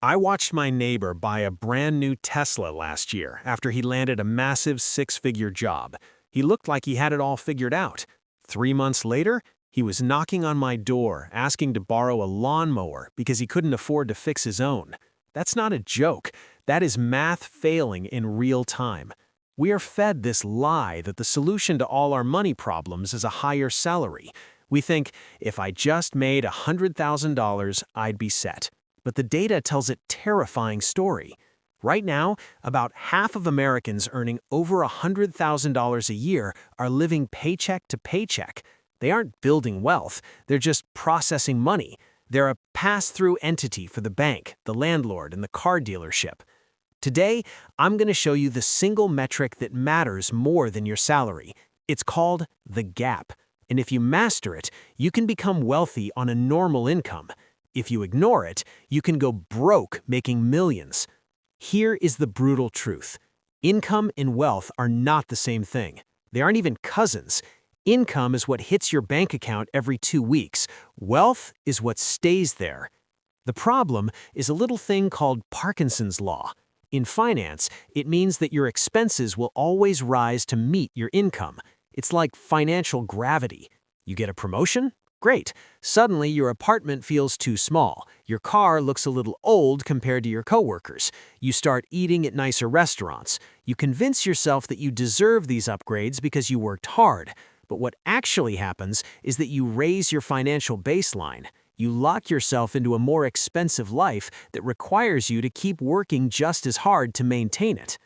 I watched my neighbor buy a brand new Tesla last year after he landed a massive six-figure job. He looked like he had it all figured out. 3 months later, he was knocking on my door asking to borrow a lawnmower because he couldn't afford to fix his own. That's not a joke. That is math failing in real time. We are fed this lie that the solution to all our money problems is a higher salary. We think, if I just made $100,000, I'd be set. But the data tells a terrifying story. Right now, about half of Americans earning over $100,000 a year are living paycheck to paycheck. They aren't building wealth, they're just processing money. They're a pass-through entity for the bank, the landlord, and the car dealership. Today, I'm going to show you the single metric that matters more than your salary. It's called the gap. And if you master it, you can become wealthy on a normal income. If you ignore it, you can go broke making millions. Here is the brutal truth. Income and wealth are not the same thing. They aren't even cousins. Income is what hits your bank account every 2 weeks. Wealth is what stays there. The problem is a little thing called Parkinson's law. In finance, it means that your expenses will always rise to meet your income. It's like financial gravity. You get a promotion? Great. Suddenly, your apartment feels too small. Your car looks a little old compared to your coworkers. You start eating at nicer restaurants. You convince yourself that you deserve these upgrades because you worked hard. But what actually happens is that you raise your financial baseline. You lock yourself into a more expensive life that requires you to keep working just as hard to maintain it.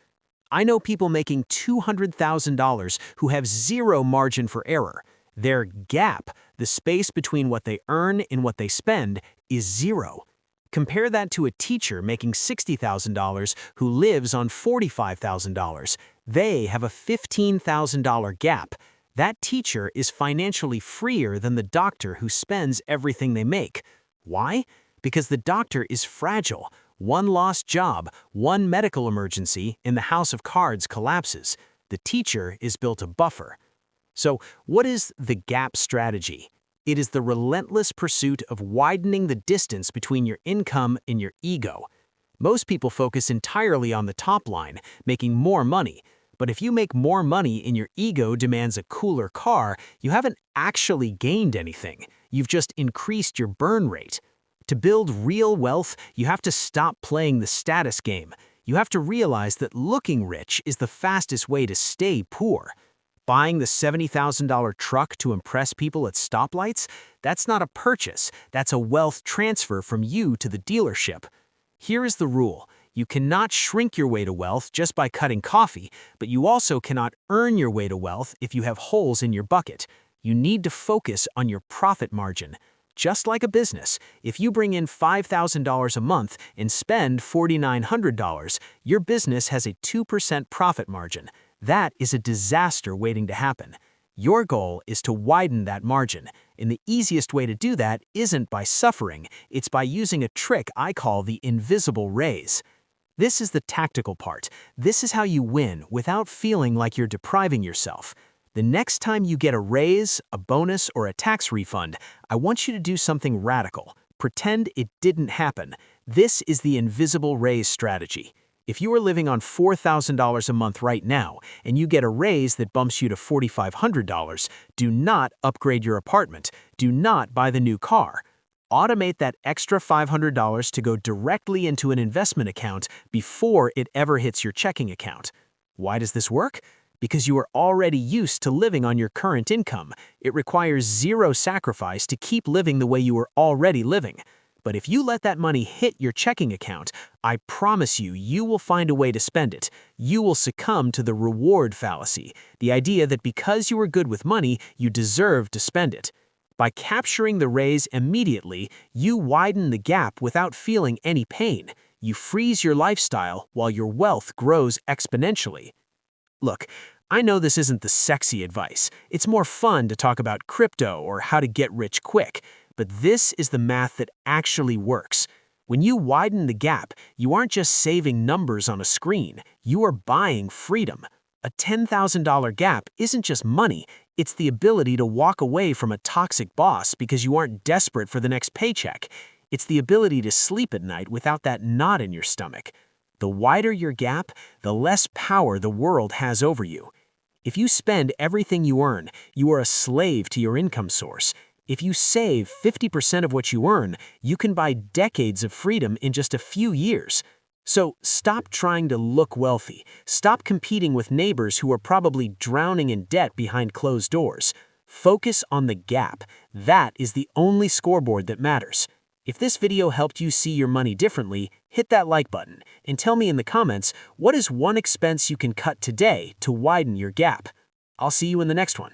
I know people making $200,000 who have zero margin for error. Their gap, the space between what they earn and what they spend, is zero. Compare that to a teacher making $60,000 who lives on $45,000. They have a $15,000 gap. That teacher is financially freer than the doctor who spends everything they make. Why? Because the doctor is fragile. One lost job, one medical emergency, and the house of cards collapses. The teacher is built a buffer. So, what is the gap strategy? It is the relentless pursuit of widening the distance between your income and your ego. Most people focus entirely on the top line, making more money. But if you make more money and your ego demands a cooler car, you haven't actually gained anything. You've just increased your burn rate. To build real wealth, you have to stop playing the status game. You have to realize that looking rich is the fastest way to stay poor. Buying the $70,000 truck to impress people at stoplights? That's not a purchase, that's a wealth transfer from you to the dealership. Here is the rule. You cannot shrink your way to wealth just by cutting coffee, but you also cannot earn your way to wealth if you have holes in your bucket. You need to focus on your profit margin. Just like a business, if you bring in $5,000 a month and spend $4,900, your business has a 2% profit margin. That is a disaster waiting to happen. Your goal is to widen that margin, and the easiest way to do that isn't by suffering, it's by using a trick I call the invisible raise. This is the tactical part. This is how you win without feeling like you're depriving yourself. The next time you get a raise, a bonus, or a tax refund, I want you to do something radical. Pretend it didn't happen. This is the invisible raise strategy. If you are living on $4,000 a month right now, and you get a raise that bumps you to $4,500, do not upgrade your apartment. Do not buy the new car. Automate that extra $500 to go directly into an investment account before it ever hits your checking account. Why does this work? Because you are already used to living on your current income. It requires zero sacrifice to keep living the way you are already living. But if you let that money hit your checking account, I promise you, you will find a way to spend it. You will succumb to the reward fallacy, the idea that because you are good with money, you deserve to spend it. By capturing the raise immediately, you widen the gap without feeling any pain. You freeze your lifestyle while your wealth grows exponentially. Look, I know this isn't the sexy advice. It's more fun to talk about crypto or how to get rich quick. But this is the math that actually works. When you widen the gap, you aren't just saving numbers on a screen, you are buying freedom. A $10,000 gap isn't just money, it's the ability to walk away from a toxic boss because you aren't desperate for the next paycheck. It's the ability to sleep at night without that knot in your stomach. The wider your gap, the less power the world has over you. If you spend everything you earn, you are a slave to your income source. If you save 50% of what you earn, you can buy decades of freedom in just a few years. So stop trying to look wealthy. Stop competing with neighbors who are probably drowning in debt behind closed doors. Focus on the gap. That is the only scoreboard that matters. If this video helped you see your money differently, hit that like button and tell me in the comments what is one expense you can cut today to widen your gap. I'll see you in the next one.